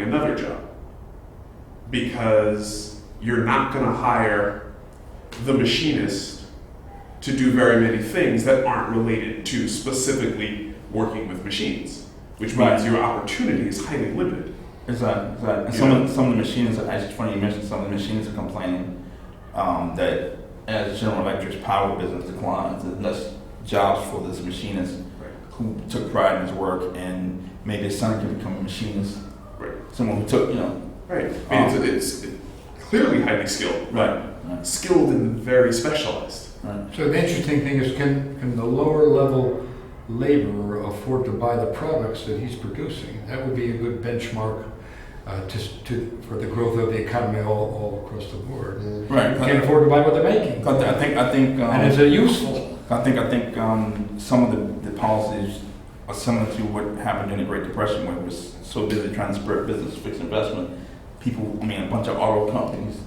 finding another job. Because you're not going to hire the machinist to do very many things that aren't related to specifically working with machines, which means your opportunity is highly limited. Exactly. And some of the machinists, actually, funny you mentioned, some of the machinists are complaining that as General Electric's power business declines, there's less jobs for this machinist who took pride in his work, and maybe his son can become a machinist. Right. Someone who took, Right. It's clearly highly skilled. Right. Skilled and very specialized. Right. So the interesting thing is, can the lower level laborer afford to buy the products that he's producing? That would be a good benchmark for the growth of the economy all across the board. Right. Can't afford to buy what they're making. I think, and is it useful? I think some of the policies are similar to what happened during the Great Depression, where it was so busy trying to spur business, fixed investment. A bunch of auto companies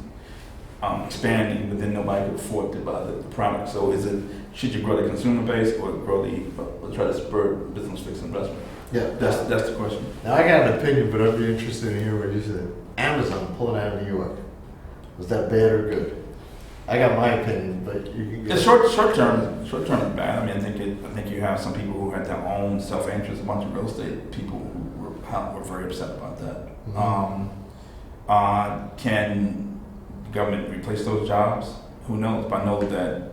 expanding, but then nobody could afford to buy the product. So should you grow the consumer base or try to spur business, fixed investment? Yeah, that's the question. Now I got an opinion, but I'd be interested to hear what you said. Amazon pulling out of New York, was that bad or good? I got my opinion, but you can get Short term is bad. I think you have some people who had their own self interest. A bunch of real estate people who were very upset about that. Mm-hmm. Can the government replace those jobs? Who knows? But I know that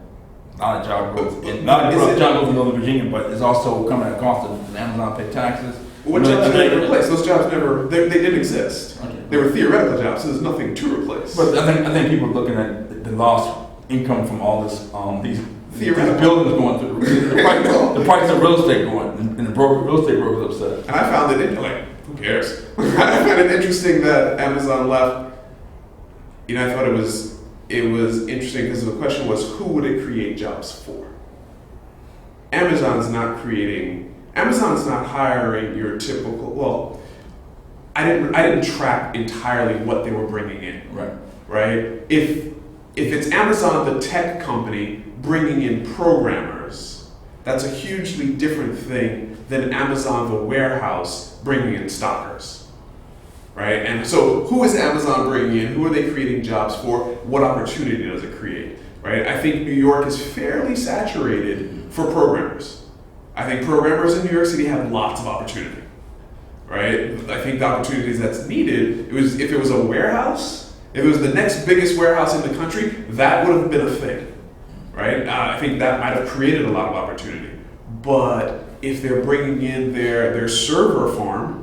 a lot of job growth in Northern Virginia, but it's also coming at a cost of Amazon pay taxes. What jobs did they replace? Those jobs they didn't exist. Okay. They were theoretical jobs, so there's nothing to replace. But I think people are looking at the lost income from all this these theoretical buildings going through the price of real estate going, and the real estate brokers upset. And I found it who cares? I found it interesting that Amazon left. I thought it was interesting because the question was, who would it create jobs for? Amazon's not hiring your typical. I didn't track entirely what they were bringing in. Right. If it's Amazon, the tech company, bringing in programmers, that's a hugely different thing than Amazon, the warehouse, bringing in stockers. Right? And so who is Amazon bringing in? Who are they creating jobs for? What opportunity does it create? Right? I think New York is fairly saturated for programmers. I think programmers in New York City have lots of opportunity. Right? I think the opportunities that's needed, if it was a warehouse, if it was the next biggest warehouse in the country, that would have been a thing. Right? I think that might have created a lot of opportunity. But if they're bringing in their server farm,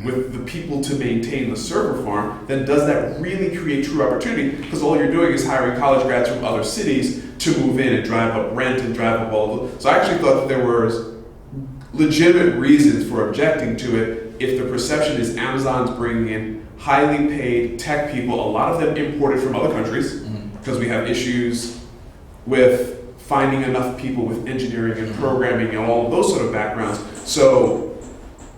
with the people to maintain the server farm, then does that really create true opportunity? Because all you're doing is hiring college grads from other cities to move in and drive up rent and drive up all of it. So I actually thought that there were legitimate reasons for objecting to it if the perception is Amazon's bringing in highly paid tech people, a lot of them imported from other countries, because we have issues with finding enough people with engineering and programming and all of those sort of backgrounds. So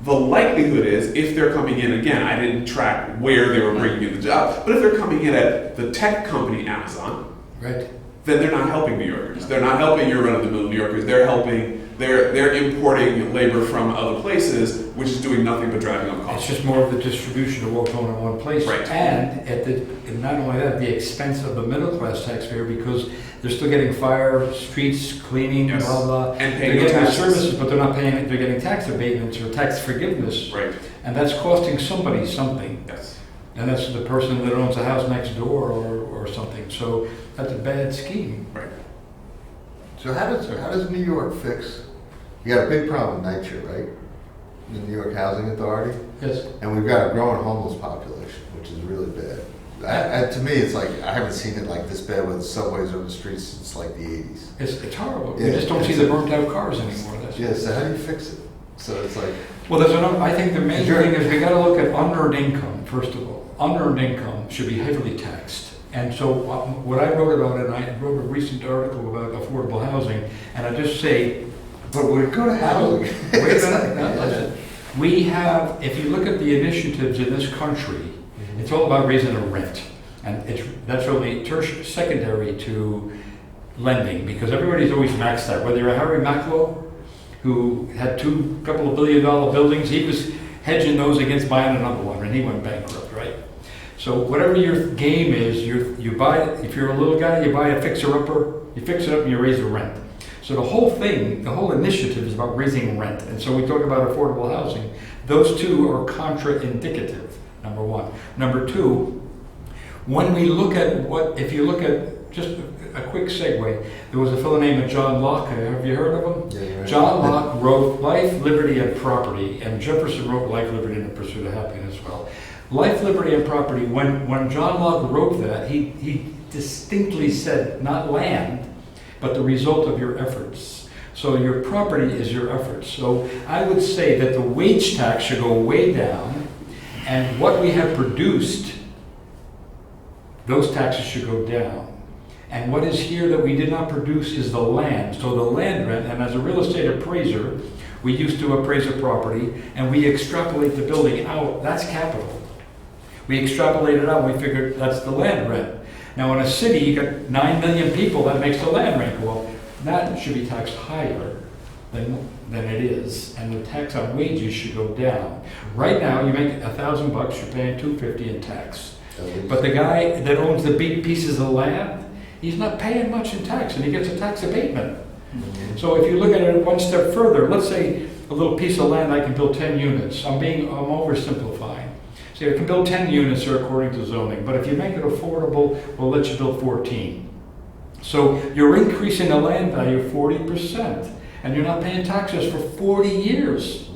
the likelihood is, if they're coming in, again, I didn't track where they were bringing in the job, but if they're coming in at the tech company Amazon, right, then they're not helping New Yorkers. They're not helping your run-of-the-mill New Yorkers. They're importing labor from other places, which is doing nothing but driving up costs. It's just more of the distribution of what's going on in one place. Right. And not only that, the expense of the middle class taxpayer, because they're still getting fire, streets, cleaning, Yes. blah, blah. And They're paying getting the taxes. services, but they're not paying, they're getting tax abatements or tax forgiveness. Right. And that's costing somebody something. Yes. And that's the person that owns the house next door or something. So that's a bad scheme. Right. So how does New York fix? You got a big problem with night shift, right? The New York Housing Authority, Yes. and we've got a growing homeless population, which is really bad. To me, it's like I haven't seen it like this bad with subways on the streets since like the '80s. It's horrible. Yeah, You just don't see the burnt out cars anymore. That's Yeah. So how do you fix it? So it's like Well, I think the main thing is we got to look at unearned income, first of all. Unearned income should be heavily taxed. And so what I wrote about, and I wrote a recent article about affordable housing, and I just say, but would it go to housing? wait a minute, now, listen. We have, if you look at the initiatives in this country, it's all about raising the rent. And that's really secondary to lending, because everybody's always maxed out. Whether you're Harry McLaughlin, who had couple of $2 billion buildings, hedging those against buying another one, and he went bankrupt, right? So whatever your game is, you buy, if you're a little guy, you buy a fixer-upper, you fix it up and you raise the rent. So the whole thing, the whole initiative is about raising rent. And so we talk about affordable housing. Those two are contraindicative, number one. Number two, when we look at if you look at, just a quick segue, there was a fellow named John Locke, have you heard of him? Yeah, right. John Locke wrote Life, Liberty, and Property, and Jefferson wrote Life, Liberty, and the Pursuit of Happiness as well. Life, Liberty, and Property, when John Locke wrote that, he distinctly said, not land, but the result of your efforts. So your property is your efforts. So I would say that the wage tax should go way down, and what we have produced, those taxes should go down. And what is here that we did not produce is the land. So the land rent, and as a real estate appraiser, we used to appraise a property, and we extrapolate the building out, that's capital. We extrapolate it out, we figured that's the land rent. Now in a city, you got 9 million people, that makes the land rent go up. That should be taxed higher than it is, and the tax on wages should go down. Right now, you make $1,000, you're paying $250 in tax. But the guy that owns the big pieces of land, he's not paying much in tax, and he gets a tax abatement. Mm-hmm. So if you look at it one step further, let's say a little piece of land, I can build 10 units. I'm oversimplifying. So I can build 10 units according to zoning, but if you make it affordable, we'll let you build 14. So you're increasing the land value 40%, and you're not paying taxes for 40 years.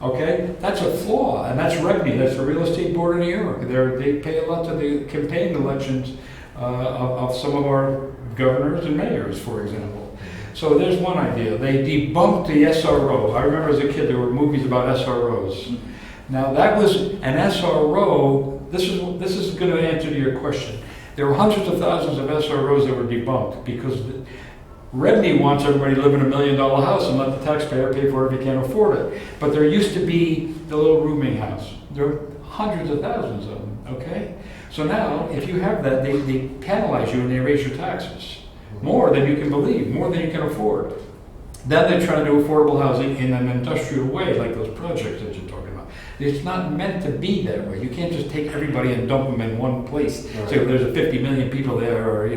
Okay, that's a flaw, and that's revenue. That's the Real Estate Board of New York. They pay a lot to the campaign elections of some of our governors and mayors, for example. So there's one idea. They debunked the SRO. I remember as a kid there were movies about SROs. Now that was an SRO. This is going to answer to your question. There were hundreds of thousands of SROs that were debunked because revenue wants everybody to live in $1 million house and let the taxpayer pay for it if he can't afford it. But there used to be the little rooming house. There are hundreds of thousands of them, okay? So now, if you have that, they penalize you and they raise your taxes. More than you can believe, more than you can afford. Then they try to do affordable housing in an industrial way, like those projects that you're talking about. It's not meant to be that way. You can't just take everybody and dump them in one place. Right. So there's a 50 million people there, or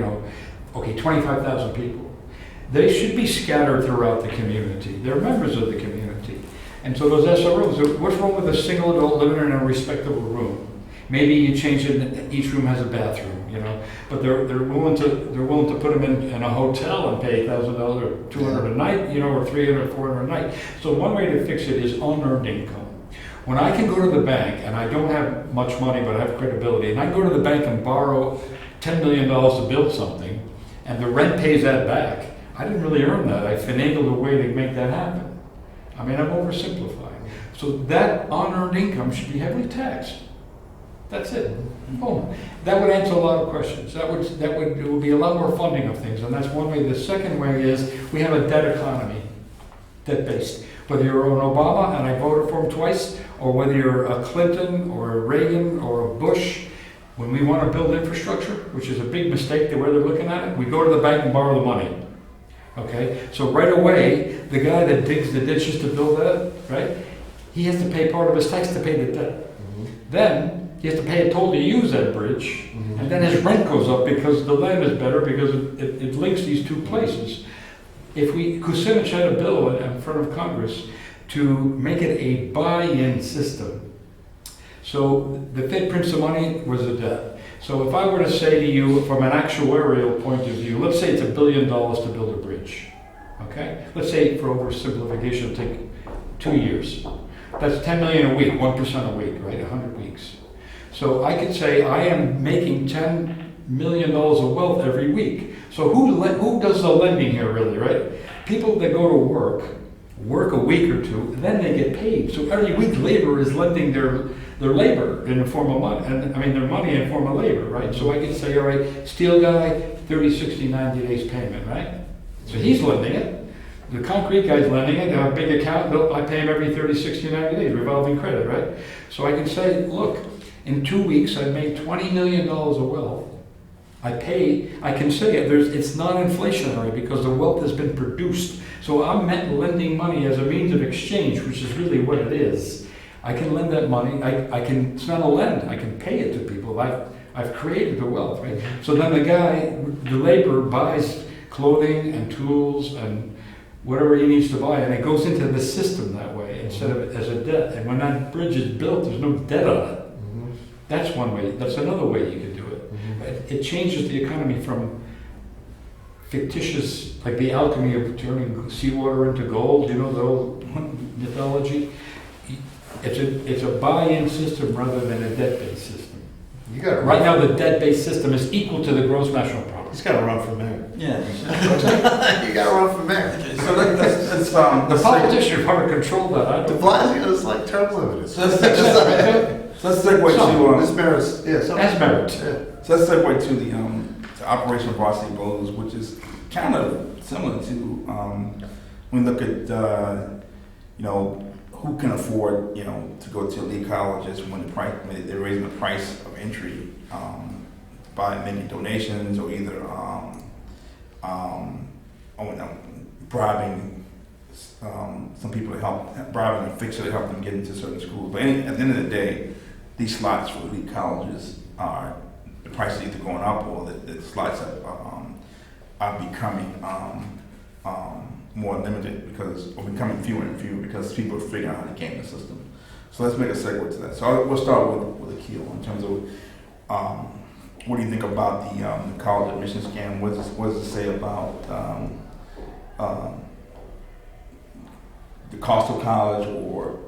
25,000 people. They should be scattered throughout the community. They're members of the community. And so those SROs, what's wrong with a single adult living in a respectable room? Maybe you change it, each room has a bathroom, but they're willing to put them in a hotel and pay $1,000 or $200 a night, or $300, $400 a night. So one way to fix it is unearned income. When I can go to the bank, and I don't have much money, but I have credibility, and I can go to the bank and borrow $10 million to build something, and the rent pays that back, I didn't really earn that. I finagled a way to make that happen. I mean, I'm oversimplifying. So that unearned income should be heavily taxed. That's it. Oh, that would answer a lot of questions. It would be a lot more funding of things, and that's one way. The second way is we have a debt economy, debt-based. Whether you're an Obama, and I voted for him twice, or whether you're a Clinton or a Reagan or a Bush, when we want to build infrastructure, which is a big mistake the way they're looking at it, we go to the bank and borrow the money. Okay, so right away, the guy that digs the ditches to build that, right, he has to pay part of his tax to pay the debt. Mm-hmm. Then he has to pay a toll to use that bridge, mm-hmm. and then his rent goes up because the land is better because it links these two places. If Kucinich had a bill in front of Congress to make it a buy-in system. So the Fed prints the money was the debt. So if I were to say to you from an actuarial point of view, let's say it's $1 billion to build a bridge, okay? Let's say for oversimplification it'll take 2 years. That's 10 million a week, 1% a week, right? 100 weeks. So I could say I am making $10 million of wealth every week. So who does the lending here really, right? People that go to work a week or two, and then they get paid. So every week labor is lending their labor in the form of money, their money in the form of labor, right? So I can say, all right, steel guy, 30, 60, 90 days payment, right? So he's lending it. The concrete guy's lending it. They have a big account. I pay him every 30, 60, 90 days, revolving credit, right? So I can say, look, in 2 weeks I made $20 million of wealth. I can say it's non-inflationary because the wealth has been produced. So I'm lending money as a means of exchange, which is really what it is. I can lend that money, it's not a lend, I can pay it to people. I've created the wealth, right? So then the laborer buys clothing and tools and whatever he needs to buy, and it goes into the system that way instead of as a debt. And when that bridge is built, there's no debt on it. That's one way. That's another way you can do it. It changes the economy from fictitious, like the alchemy of turning seawater into gold. You know the old mythology. It's a buy-in system rather than a debt-based system. Right now, the debt-based system is equal to the gross national product. He's got to run for mayor. Yeah. You got to run for mayor. So let's The politicians are hard to control that. I De don't. Blasio is like term limited. So let's segue to This merits, As merit. So let's segue to the Operation Varsity Blues, which is kind of similar to when we look at who can afford to go to elite colleges when they're raising the price of entry by making donations or either bribing some people to bribing a fixer to help them get into certain schools. But at the end of the day, these slots for elite colleges the price is either going up or the slots are becoming more limited or becoming fewer and fewer because people are figuring out how to game the system. So let's make a segue to that. So we'll start with Akil in terms of what do you think about the college admission scam? What does it say about the cost of college or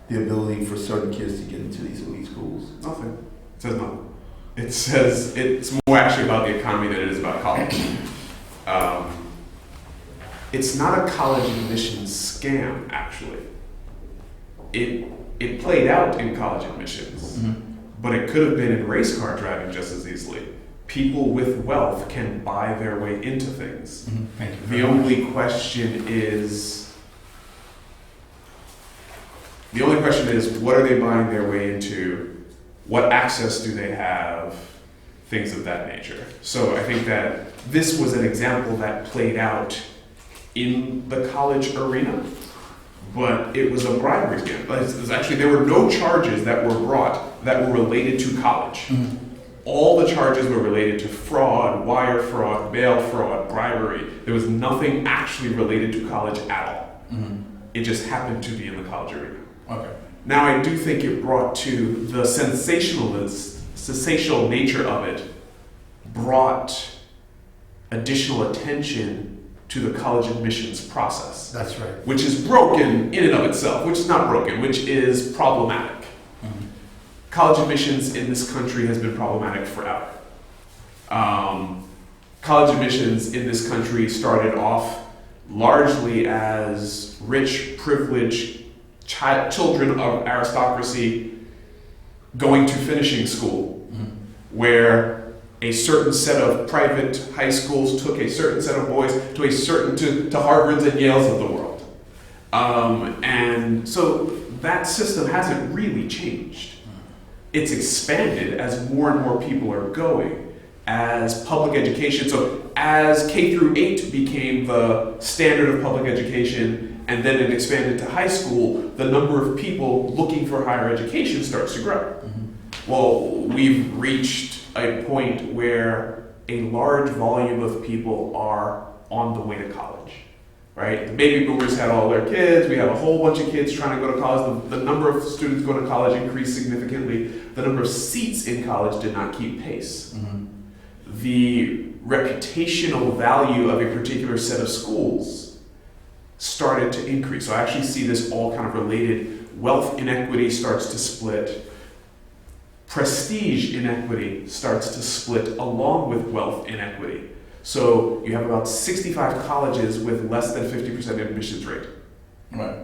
the ability for certain kids to get into these elite schools? Nothing. It says nothing. It says it's more actually about the economy than it is about college. It's not a college admissions scam, actually. It played out in college admissions, but it could have been in race car driving just as easily. People with wealth can buy their way into things. The only question is, what are they buying their way into? What access do they have? Things of that nature. So I think that this was an example that played out in the college arena, but it was a bribery scam. Actually, there were no charges that were brought that were related to college. All the charges were related to fraud, wire fraud, mail fraud, bribery. There was nothing actually related to college at all. It just happened to be in the college arena. Okay. Now, I do think it brought to the sensational nature of it, brought additional attention to the college admissions process. That's right. Which is broken in and of itself, which is not broken, which is problematic. College admissions in this country has been problematic forever. College admissions in this country started off largely as rich, privileged children of aristocracy going to finishing school, where a certain set of private high schools took a certain set of boys to Harvards and Yales of the world. And so that system hasn't really changed. It's expanded as more and more people are going, as public education, so as K through 8 became the standard of public education, and then it expanded to high school, the number of people looking for higher education starts to grow. Well, we've reached a point where a large volume of people are on the way to college, right? The baby boomers had all their kids. We have a whole bunch of kids trying to go to college. The number of students going to college increased significantly. The number of seats in college did not keep pace. The reputational value of a particular set of schools started to increase. So I actually see this all kind of related. Wealth inequity starts to split. Prestige inequity starts to split along with wealth inequity. So you have about 65 colleges with less than 50% admissions rate. Right.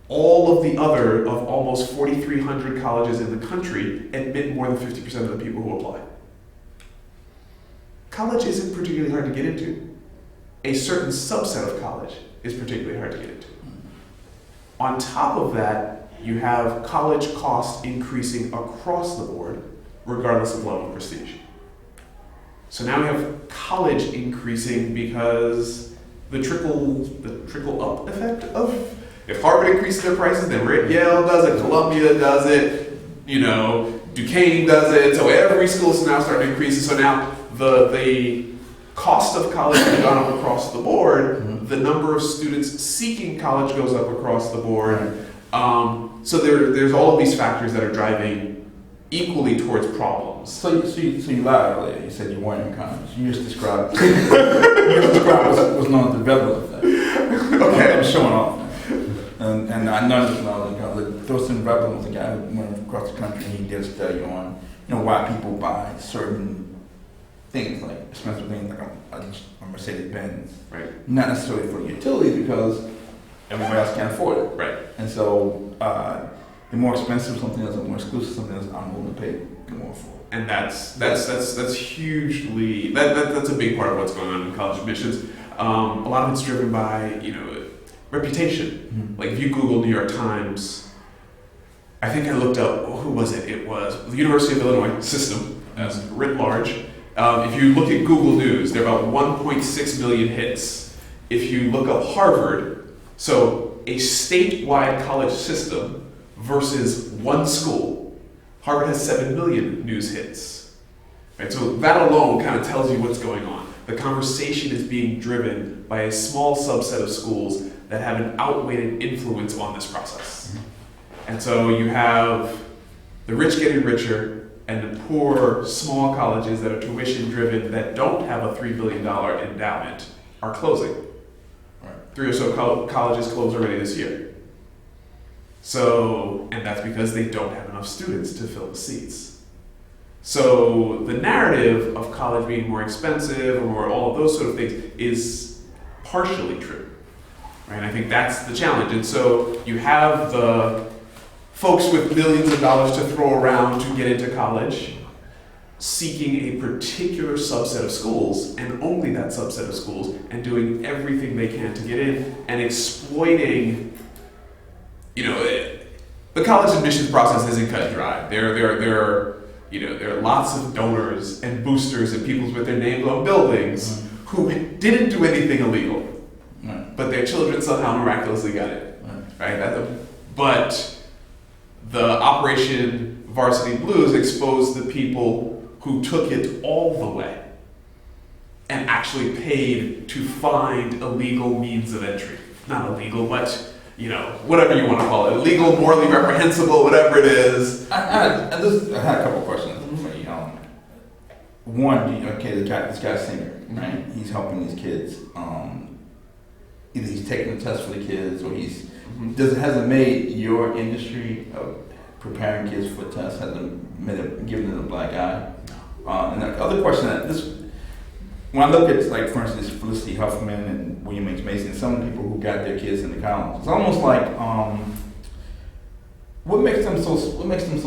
All of the other of almost 4,300 colleges in the country admit more than 50% of the people who apply. College isn't particularly hard to get into. A certain subset of college is particularly hard to get into. On top of that, you have college costs increasing across the board, regardless of level of prestige. So now we have college increasing because the trickle up effect of If Harvard increases their prices, then Yale does it, Columbia does it, Duquesne does it. So every school is now starting to increase. So now the cost of college has gone up across the board. The number of students seeking college goes up across the board. So there's all of these factors that are driving equally towards problems. So you lied earlier. You said you weren't in college. You just described what's known as the Bello effect. Okay. I'm showing off. And I know this when I was in college. Thorsten Rebel was a guy who went across the country and he did a study on why people buy certain things, like expensive things like a Mercedes Benz. Right. Not necessarily for utility because everybody else can't afford it. Right. And so the more expensive something is, the more exclusive something is, I'm willing to pay more for it. And that's hugely that's a big part of what's going on in college admissions. A lot of it's driven by reputation. Mm-hmm. Like if you Google New York Times, I think I looked up who was it? It was the University of Illinois system as writ large. If you look at Google News, there are about 1.6 million hits. If you look up Harvard, so a statewide college system versus one school, Harvard has 7 million news hits. Right? So that alone kind of tells you what's going on. The conversation is being driven by a small subset of schools that have an outweighed influence on this process. And so you have the rich getting richer and the poor small colleges that are tuition driven that don't have a $3 billion endowment are closing. Right. 3 or so colleges closed already this year. So, and that's because they don't have enough students to fill the seats. So the narrative of college being more expensive or all of those sort of things is partially true. Right? And I think that's the challenge. And so you have the folks with millions of dollars to throw around to get into college seeking a particular subset of schools and only that subset of schools and doing everything they can to get in and exploiting, the college admissions process isn't cut and dry. There are lots of donors and boosters and people with their names on buildings who didn't do anything illegal, but their children somehow miraculously got it. Right? But the Operation Varsity Blues exposed the people who took it all the way and actually paid to find illegal means of entry. Not illegal, but whatever you want to call it, illegal, morally reprehensible, whatever it is. I had a couple of questions for you. One, this guy's a singer, right? He's helping these kids. Either he's taking the test for the kids, or has it made your industry of preparing kids for tests, has it given it a black eye? And the other question when I look at, like, for instance, Felicity Huffman and William H. Mason, some of the people who got their kids into college, it's almost like, what makes them so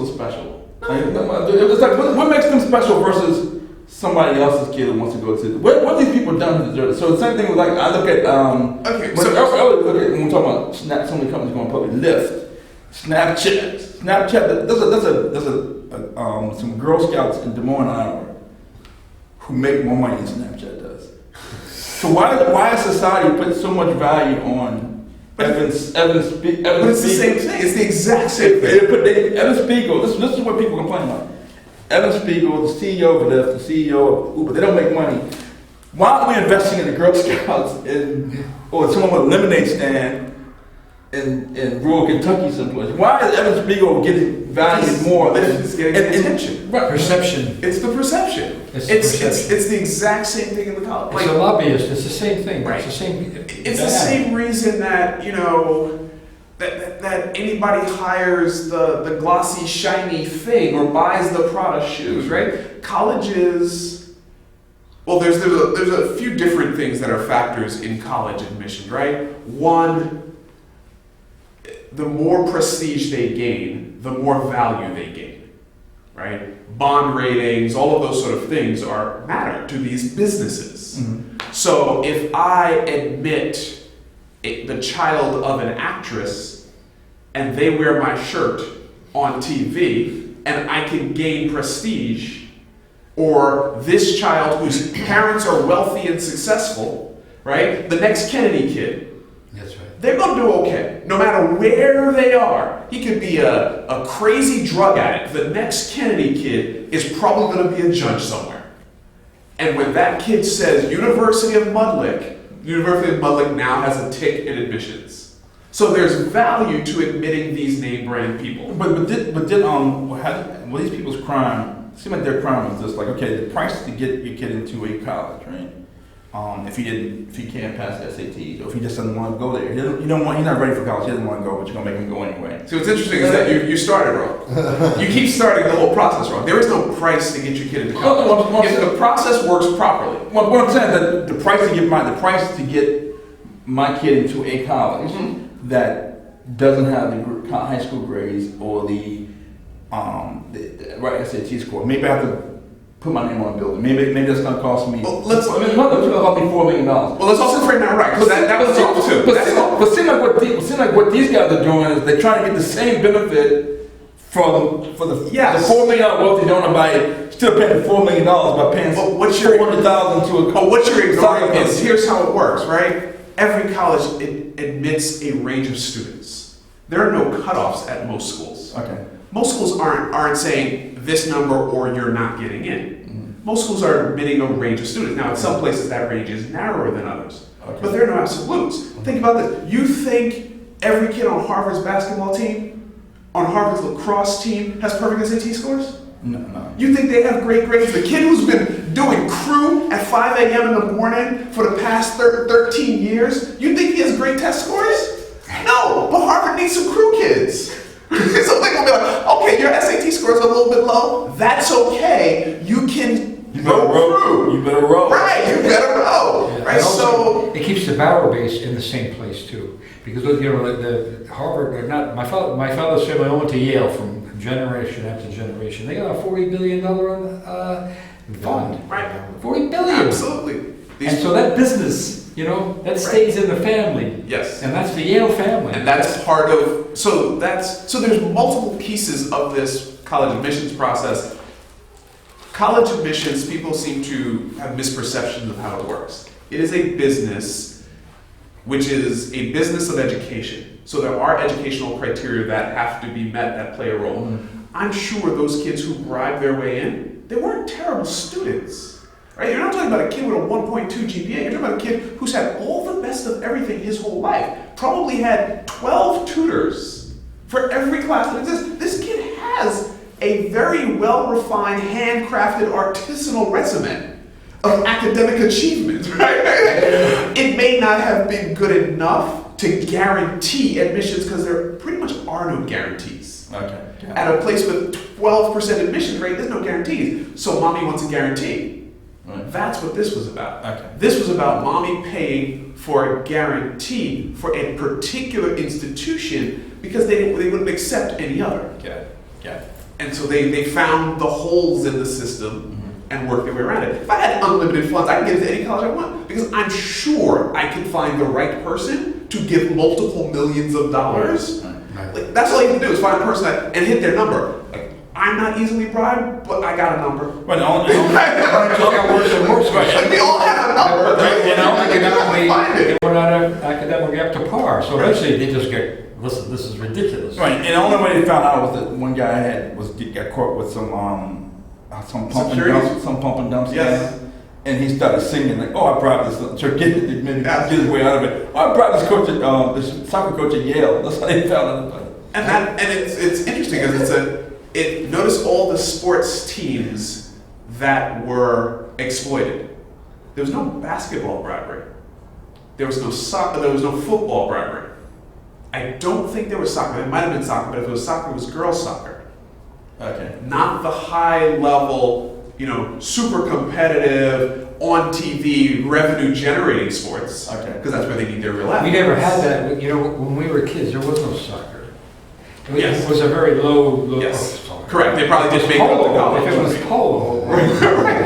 special? It's like, what makes them special versus somebody else's kid who wants to go to? What have these people done to deserve it? So the same thing with, like, I look at when we're talking about some of the companies going public, Lyft, Snapchat. There's some Girl Scouts in Des Moines, Iowa, who make more money than Snapchat does. So why does society put so much value on Evan Spiegel? It's the same thing. It's the exact same thing. Evan Spiegel. This is what people complain about. Evan Spiegel, the CEO of Lyft, the CEO of Uber, they don't make money. Why aren't we investing in the Girl Scouts or someone with a lemonade stand in rural Kentucky someplace? Why is Evan Spiegel getting valued more? It's getting attention. Perception. It's the perception. It's the exact same thing in the college. It's a lobbyist. It's the same thing. Right. It's the same. It's the same reason that that anybody hires the glossy, shiny thing or buys the Prada shoes, right? Colleges. Well, there's a few different things that are factors in college admission, right? One, the more prestige they gain, the more value they gain, right? Bond ratings, all of those sort of things matter to these businesses. Mm-hmm. So if I admit the child of an actress and they wear my shirt on TV and I can gain prestige, or this child whose parents are wealthy and successful, right? The next Kennedy kid. That's right. they're going to do okay, no matter where they are. He could be a crazy drug addict. The next Kennedy kid is probably going to be a judge somewhere. And when that kid says University of Mudlick now has a tick in admissions. So there's value to admitting these name brand people. But these people's crime, it seemed like their crime was just like, okay, the price to get your kid into a college, right? If he can't pass the SATs, or if he just doesn't want to go there, he's not ready for college. He doesn't want to go, but you're gonna make him go anyway. So what's interesting is that you started wrong. You keep starting the whole process wrong. There is no price to get your kid into college. If the process works properly. What I'm saying is that the price to get my kid into a college that doesn't have the high school grades or the right SAT score. Maybe I have to put my name on a building. Maybe that's going to cost me. Well, let's cost me $4 million. Well, let's also frame that right, because that was wrong too. But seem like what these guys are doing is they're trying to get the same benefit for the $4 million wealthy donor by still paying $4 million by paying $400,000 to a. But what you're ignoring is here's how it works, right? Every college admits a range of students. There are no cutoffs at most schools. Okay. Most schools aren't saying this number or you're not getting in. Most schools are admitting a range of students. Now, in some places that range is narrower than others, but there are no absolutes. Think about this. You think every kid on Harvard's basketball team, on Harvard's lacrosse team, has perfect SAT scores? No. You think they have great grades? The kid who's been doing crew at 5 a.m. in the morning for the past 13 years, you think he has great test scores? No, but Harvard needs some crew kids. So they're going to be like, okay, your SAT score is a little bit low. That's okay. You can row through. You better row. Right, you better row. Yeah, right, so it keeps the barrel base in the same place too, because the Harvard, not my father's family went to Yale from generation after generation. They got a $40 billion fund. Right, $40 billion. Absolutely. And so that business, that stays in the family. Yes. And that's the Yale family. And that's part of, so there's multiple pieces of this college admissions process. College admissions, people seem to have misperceptions of how it works. It is a business, which is a business of education. So there are educational criteria that have to be met that play a role. I'm sure those kids who bribed their way in, they weren't terrible students. Right? You're not talking about a kid with a 1.2 GPA. You're talking about a kid who's had all the best of everything his whole life. Probably had 12 tutors for every class that exists. This kid has a very well-refined, handcrafted, artisanal resume of academic achievement. Right? It may not have been good enough to guarantee admissions because there pretty much are no guarantees. Okay. Yeah. At a place with 12% admission rate, there's no guarantees. So mommy wants a guarantee. Right. That's what this was about. Okay. This was about mommy paying for a guarantee for a particular institution because they wouldn't accept any other. Yeah. And so they found the holes in the system and worked their way around it. If I had unlimited funds, I could get into any college I want because I'm sure I could find the right person to give multiple millions of dollars. Right. Like, that's all you can do is find a person and hit their number. I'm not easily bribed, but I got a number. But We all have a number. Academically, we're not academically up to par. So eventually they just get, listen, this is ridiculous. Right, and the only way they found out was that one guy got caught with some pump and dump Yes. scam, and he started singing like, "Oh, I bribed this church, get his way out of it. Oh, I bribed this coach, this soccer coach at Yale." That's how they found out. And it's interesting because notice all the sports teams that were exploited. There was no basketball bribery. There was no soccer. There was no football bribery. I don't think there was soccer. It might have been soccer, but if it was soccer, it was girls' soccer. Okay. Not the high level, super competitive, on TV, revenue generating sports. Okay. Because that's where they need their real athletes. We never had that. When we were kids, there was no soccer. Yes. It was a very low. Yes. Correct. They probably didn't make it up to college. If it was polo. Right.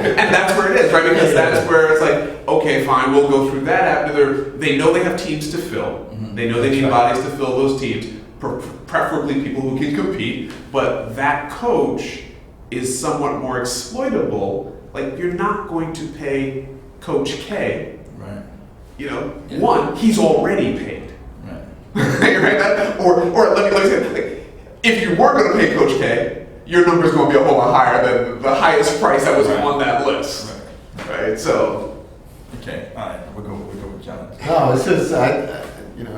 And that's where it is, right? Because that's where it's like, okay, fine, we'll go through that after they know they have teams to fill. They know they need bodies to fill those teams, preferably people who can compete. But that coach is somewhat more exploitable. Like, you're not going to pay Coach K. Right. One, he's already paid. Right. right? Or let me say, like, if you were going to pay Coach K, your number is going to be a whole lot higher than the highest price that was on that list, right? So. Okay, all right, we'll go with John. No, it's just, I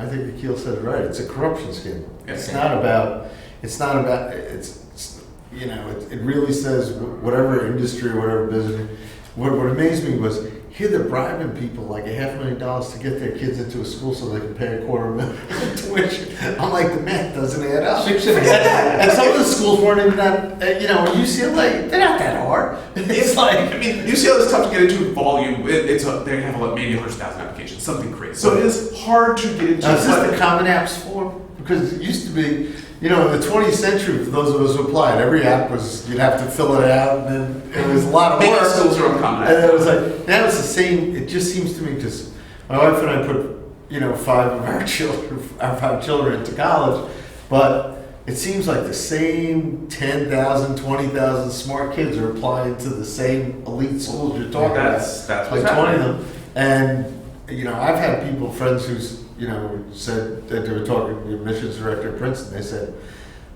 think Akil said it right. It's a corruption scheme. Yes. It's not about, it really says whatever industry or whatever business. What amazed me was here they're bribing people like $500,000 to get their kids into a school so they can pay $250,000 tuition. I'm like, the math doesn't add up. And some of the schools weren't even that, UCLA, they're not that hard. It's like, I mean, UCLA is tough to get into volume. They have maybe 100,000 applications, something crazy. So it is hard to get into. Now, is this the Common Apps form? Because it used to be, in the 20th century, for those of us who applied, every app was, you'd have to fill it out, and then it was a lot of work. Many schools are on Common Apps. And then it was like, now it's the same, it just seems to me, because my wife and I put, 5 of our children into college, but it seems like the same 10,000, 20,000 smart kids are applying to the same elite schools you're talking about. That's like what's 20 happening. of them. And, I've had friends who's, said that they were talking to the admissions director at Princeton. They said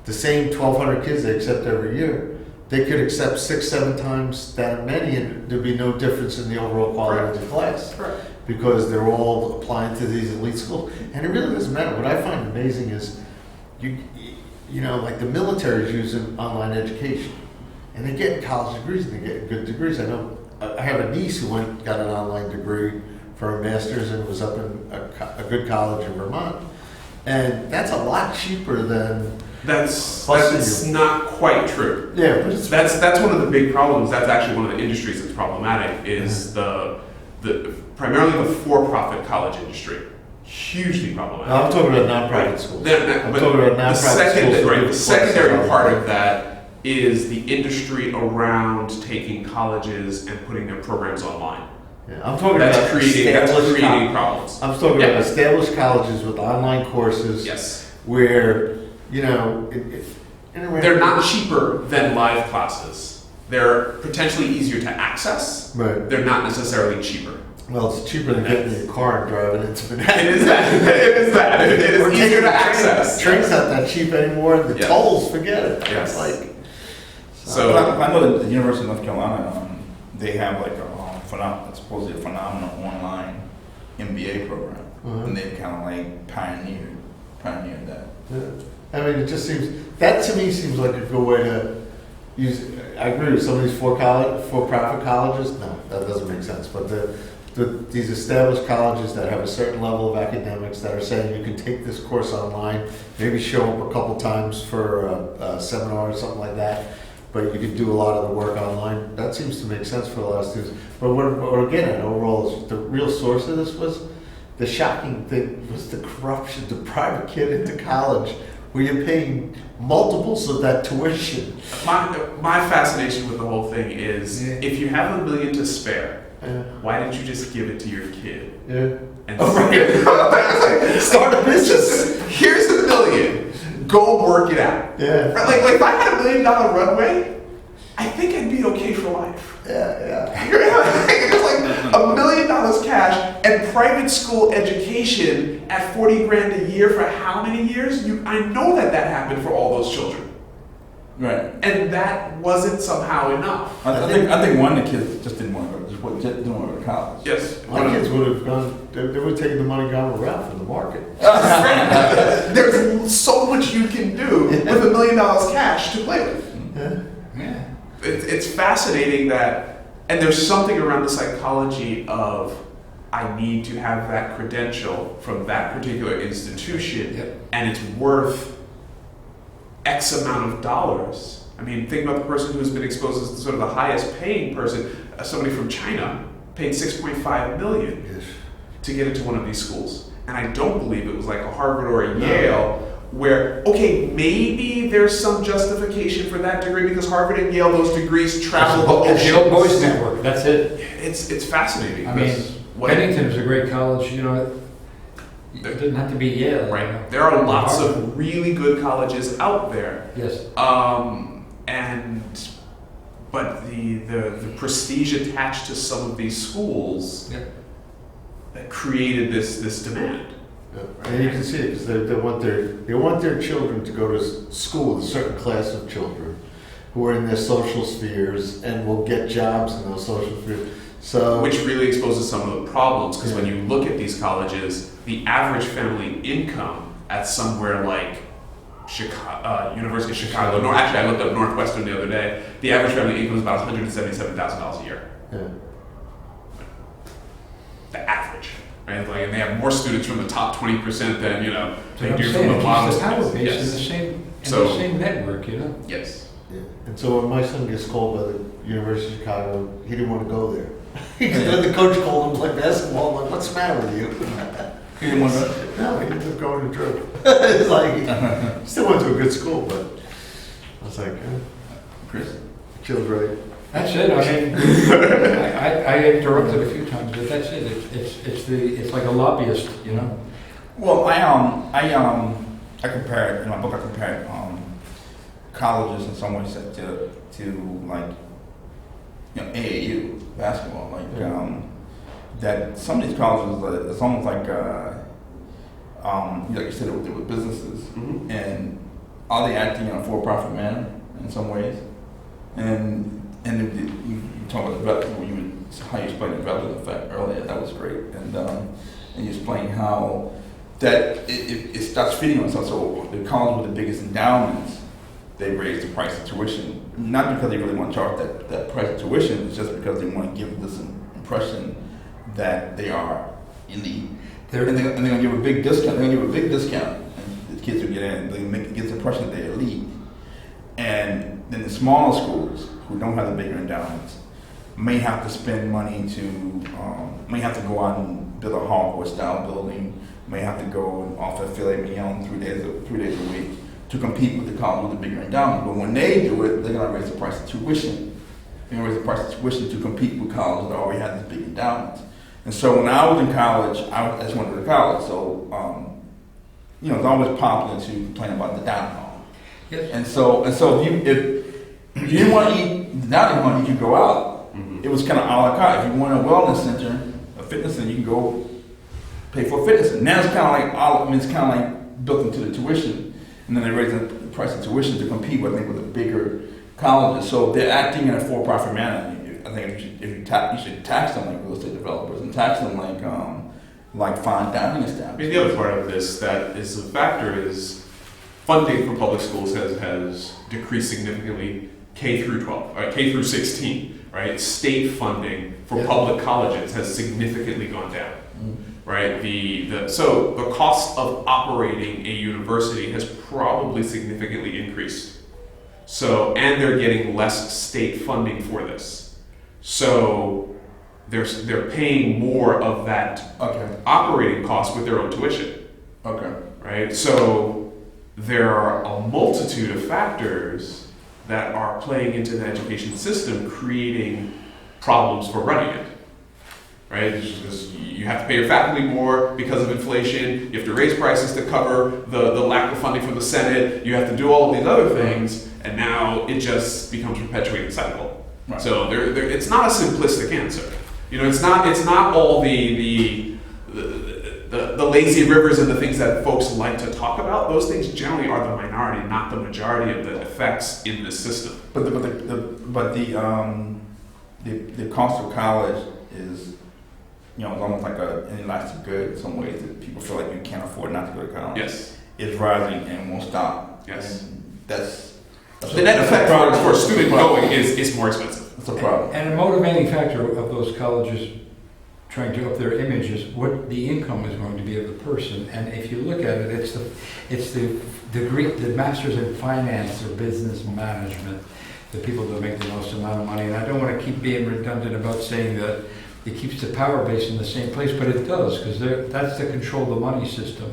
the same 1,200 kids they accept every year, they could accept 6-7 times that many, and there'd be no difference in the overall quality of the class. Correct. Because they're all applying to these elite schools. And it really doesn't matter. What I find amazing is, like the military is using online education. And they get college degrees and they get good degrees. I know I have a niece who got an online degree for a master's and was up in a good college in Vermont. And that's a lot cheaper than... That's Plus not quite true. Yeah, but it's... That's one of the big problems. That's actually one of the industries that's problematic is the primarily the for-profit college industry. Hugely problematic. No, I'm talking about nonprofit schools. I'm talking about nonprofit schools. The secondary part of that is the industry around taking colleges and putting their programs online. Yeah, I'm talking That's about creating problems. I'm talking about established colleges with online courses. Yes. Where, they're not cheaper than live classes. They're potentially easier to access. Right. They're not necessarily cheaper. Well, it's cheaper than getting in your car and driving into Manhattan. It is that. It is easier to access. Train's not that cheap anymore. The tolls, forget it. Yes. It's like... So I know that the University of North Carolina, they have like supposedly a phenomenal online MBA program, and they've kind of like pioneered that. Yeah. I mean, it just seems, that to me seems like a good way to use, I agree with some of these for-profit colleges. No, that doesn't make sense. But these established colleges that have a certain level of academics that are saying you can take this course online, maybe show up a couple times for a seminar or something like that, but you can do a lot of the work online. That seems to make sense for a lot of students. But what again, overall, the real source of this was, the shocking thing was the corruption, the private kid into college, where you're paying multiples of that tuition. my fascination with the whole thing is, if you have $1 million to spare, why didn't you just give it to your kid? Yeah. And Start a business. Here's $1 million. Go work it out. Yeah. Like if I had $1 million runway, I think I'd be okay for life. Yeah. It's like $1 million cash and private school education at $40,000 a year for how many years? I know that happened for all those children. Right. And that wasn't somehow enough. I think one of the kids just didn't want to go to college. Yes. My kids would have gone, they would have taken the money gone around from the market. There's so much you can do with $1 million cash to play with. Yeah. It's fascinating that, and there's something around the psychology of, I need to have that credential from that particular institution, and it's worth X amount of dollars. I mean, think about the person who's been exposed as sort of the highest paying person, somebody from China paid $6.5 million to get into one of these schools. And I don't believe it was like a Harvard or a Yale, where, okay, maybe there's some justification for that degree because Harvard and Yale, those degrees travel the It's the old oceans. boys network. That's it. It's fascinating. I mean, Bennington is a great college. It didn't have to be Yale. Right. There are lots of really good colleges out there. Yes. But the prestige attached to some of these schools that created this demand. And you can see it because they want their children to go to school, a certain class of children who are in their social spheres and will get jobs in those social spheres. So, which really exposes some of the problems, because when you look at these colleges, the average family income at somewhere like University of Chicago, no, actually I looked up Northwestern the other day, the average family income is about $177,000 a year. yeah. The average, right? Like, and they have more students from the top 20% than, they I'm do saying, from the bottom. it's the power base Yes. in the So- same network, Yes. Yeah. And so when my son gets called by the University of Chicago, he didn't want to go there. Then the coach called him like basketball. I'm like, what's the matter with you? He didn't want to. No, he ended up going to Drew. It's like, he still went to a good school, but I was like, Chris? chilled right. That's it. I mean, I interrupted a few times, but that's it. It's like a lobbyist, Well, I compared in my book. I compared colleges in some ways to like AAU basketball. Like that some of these colleges, it's almost like like you said, they were businesses, Mhm. and are they acting in a for-profit manner in some ways? And you talk about how you explained the relative effect earlier. That was great, and you explained how that it starts feeding on itself. So the college with the biggest endowments, they raise the price of tuition, not because they really want to charge that price of tuition. It's just because they want to give this impression that they are elite, and they're going to give a big discount. They're going to give a big discount, and the kids will get in. They get the impression that they're elite. And then the smaller schools who don't have the bigger endowments may have to spend money may have to go out and build a Hogwarts-style building, may have to go and offer filet mignon 3 days a week to compete with the college with the bigger endowment. But when they do it, they're going to raise the price of tuition. They're going to raise the price of tuition to compete with colleges that already have these big endowments. And so when I was in college, I just went to college, so it's always popular to complain about the dining hall. Yes. And so if you didn't want to eat the dining hall, you could go out. Mhm. It was kind of a la carte. If you want a wellness center, a fitness center, you can go pay for a fitness center. Now it's kind of like it's kind of like built into the tuition, and then they raise the price of tuition to compete with the bigger colleges. So they're acting in a for-profit manner. I think you should tax them like real estate developers and tax them like fine dining I establishments. mean, the other part of this that is a factor is funding for public schools has decreased significantly K through 12, right? K through 16, right? State funding for Yeah. public colleges has significantly gone down, right? So the cost of operating a university has probably significantly increased. So, and they're getting less state funding for this. So they're paying more of that Okay. operating cost with their own tuition, Okay. right? So there are a multitude of factors that are playing into the education system, creating problems for running it, right? It's just, you have to pay your faculty more because of inflation. You have to raise prices to cover the lack of funding from the Senate. You have to do all of these other things, and now it just becomes a perpetuating cycle. Right. So it's not a simplistic answer. It's not all the lazy rivers and the things that folks like to talk about. Those things generally are the minority, not the majority of the effects in this system. But the cost of college is, it's almost like an inelastic good in some ways that people feel like you can't afford not to go to college. Yes. It's rising and won't stop. Yes. And that's The net effect for a student going is more expensive. That's a problem. And a motivating factor of those colleges trying to up their image is what the income is going to be of the person. And if you look at it, it's the degree, the masters in finance or business management, the people that make the most amount of money. And I don't want to keep being redundant about saying that it keeps the power base in the same place, but it does, because that's the control the money system.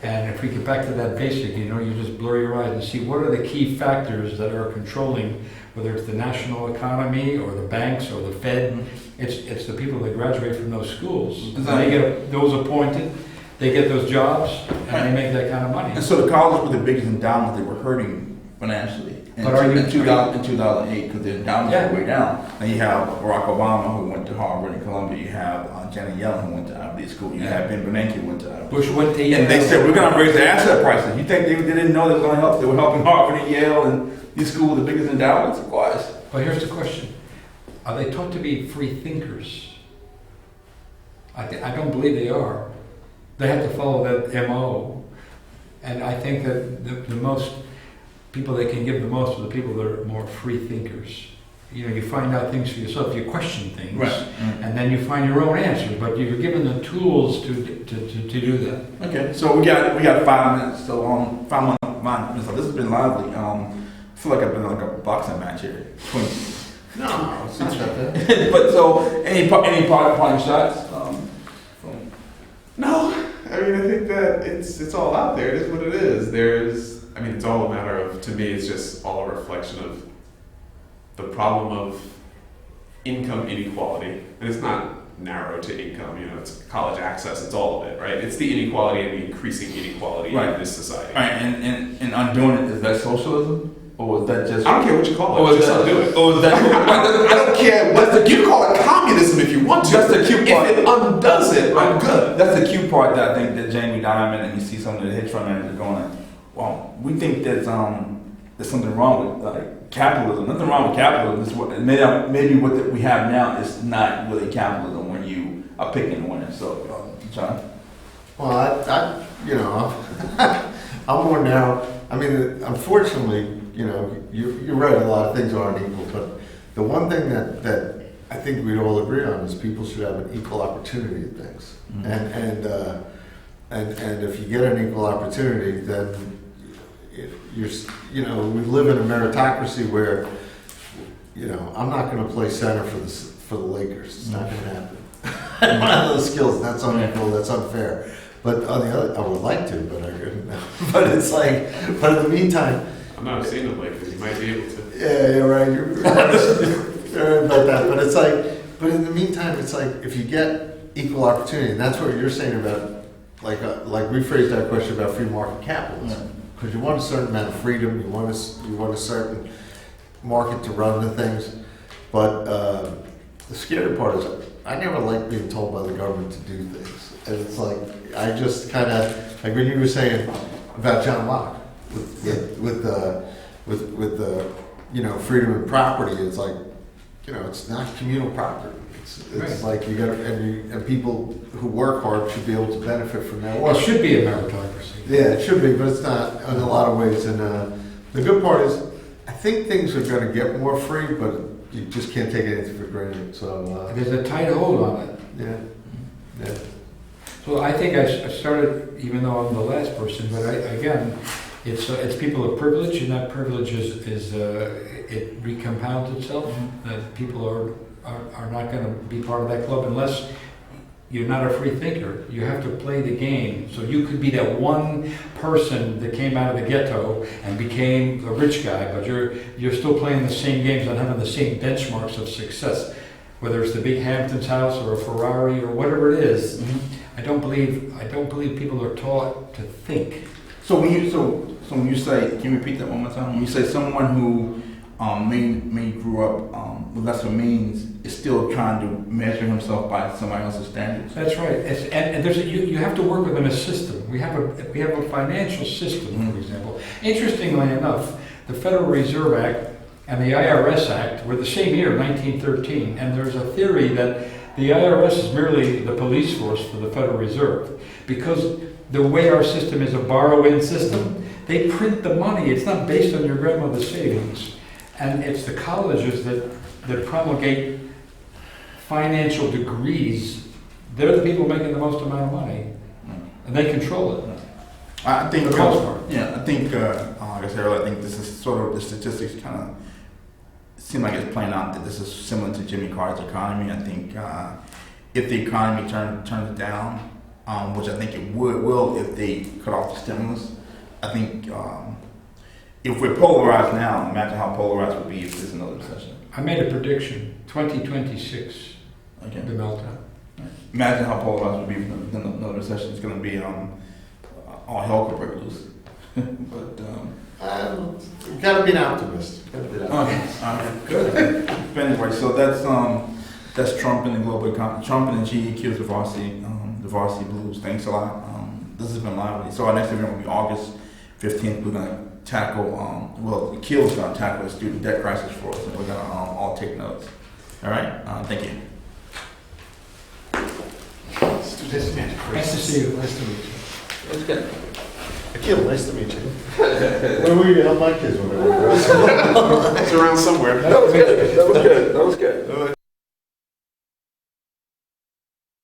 And if we get back to that basic, you just blur your eyes and see what are the key factors that are controlling, whether it's the national economy or the banks or the Fed. It's the people that graduate from those schools. And they get those appointed, they get those jobs, and they make that kind of money. And so the colleges with the biggest endowment, they were hurting financially. But are you- in 2008, because they're down way down. Then you have Barack Obama, who went to Harvard and Columbia. You have Janet Yellen, who went to Ivy League school. You have Ben Bernanke, who went to Ivy League. Bush went to Yale. And they said, we're going to raise the asset prices. You think they didn't know they were going to help? They were helping Harvard and Yale and these schools with the biggest endowments? Of course. But here's the question. Are they taught to be free thinkers? I don't believe they are. They have to follow that MO. And I think that the most people that can give the most are the people that are more free thinkers. You know, you find out things for yourself, you question things, Right. and then you find your own answers, but you're given the tools to do that. Okay, so we got 5 minutes. So 5 minutes. So this has been lively. I feel like I've been in like a boxing match here. No, it's not that bad. But so any parting shots? No, I mean, I think that it's all out there. It is what it is. It's all a matter of, to me, it's just all a reflection of the problem of income inequality. And it's not narrow to income, it's college access, it's all of it, right? It's the inequality and the increasing inequality in this society. Right, and undoing it, is that socialism? Or was that just... I don't care what you call it, Or was just that, undo it. or was that... I don't care what you call it, communism if you want to. That's the cute part. If it undoes it, I'm good. That's the cute part that I think that Jamie Dimon and you see some of the hedge fund managers going, well, we think there's something wrong with capitalism. Nothing wrong with capitalism. It's what, maybe what we have now is not really capitalism when you are picking the winner. So, John? Well, I'm more now. Unfortunately, you're right. A lot of things aren't equal, but the one thing that I think we'd all agree on is people should have an equal opportunity at things. Mm-hmm. And if you get an equal opportunity, then we live in a meritocracy where I'm not going to play center for the Lakers. It's not going to happen. I don't have those skills. That's unequal. That's unfair. But on the other, I would like to, but I couldn't. But it's like, but in the meantime, I'm not seeing it like this. You might be able to. Yeah, you're right. You're right about that. But it's like, but in the meantime, it's like if you get equal opportunity, and that's what you're saying about, like we phrased that question about free market capitalism, because you want a certain amount of freedom, you want a certain market to run the things, but the scary part is I never like being told by the government to do things, and it's like I just kind of like when you were saying about John Locke with the freedom of property. It's like it's not communal property. It's like you got and people who work hard should be able to benefit from that work. It should be a meritocracy. Yeah, it should be, but it's not in a lot of ways. And the good part is, I think things are going to get more free, but you just can't take anything for granted. So there's a tight hold on it. Yeah. So I think I started, even though I'm the last person, but it's people of privilege, and that privilege is it recompounds itself. Mm-hmm. That people are not going to be part of that club unless you're not a free thinker. You have to play the game. So you could be that one person that came out of the ghetto and became a rich guy, but you're still playing the same games and having the same benchmarks of success, whether it's the big Hamptons house or a Ferrari or whatever it is. Mm-hmm. I don't believe people are taught to think. So when you say, can you repeat that one more time? When you say someone who may grew up with lesser means is still trying to measure himself by somebody else's standards. That's right. And there's you have to work within a system. We have a financial system, for example. Interestingly enough, the Federal Reserve Act and the IRS Act were the same year, 1913. And there's a theory that the IRS is merely the police force for the Federal Reserve, because the way our system is a borrow-in system, they print the money. It's not based on your grandmother's savings. And it's the colleges that promulgate financial degrees. They're the people making the most amount of money, and they control it. I think, for the most part. I think, like I said earlier, I think this is sort of the statistics kind of seem like it's playing out that this is similar to Jimmy Carter's economy. I think if the economy turns it down, which I think it will if they cut off the stimulus, I think if we're polarized now, imagine how polarized we'll be if there's another recession. I made a prediction: 2026, Okay. the meltdown. Imagine how polarized we'll be if there's another recession. It's going to be all hell could break loose. But You gotta be an optimist. You gotta be an optimist. Okay, good. But anyway, so that's Trump and the global economy. Trump and the GE kills the varsity blues. Thanks a lot. This has been lively. So our next event will be August 15th. We're gonna tackle, Akil's gonna tackle the student debt crisis for us, and we're gonna all take notes. All right. Thank you. Nice to see you. Nice to meet you. It's good. Akil, nice to meet you. Where were you to help my kids when they were It's around somewhere. That was good.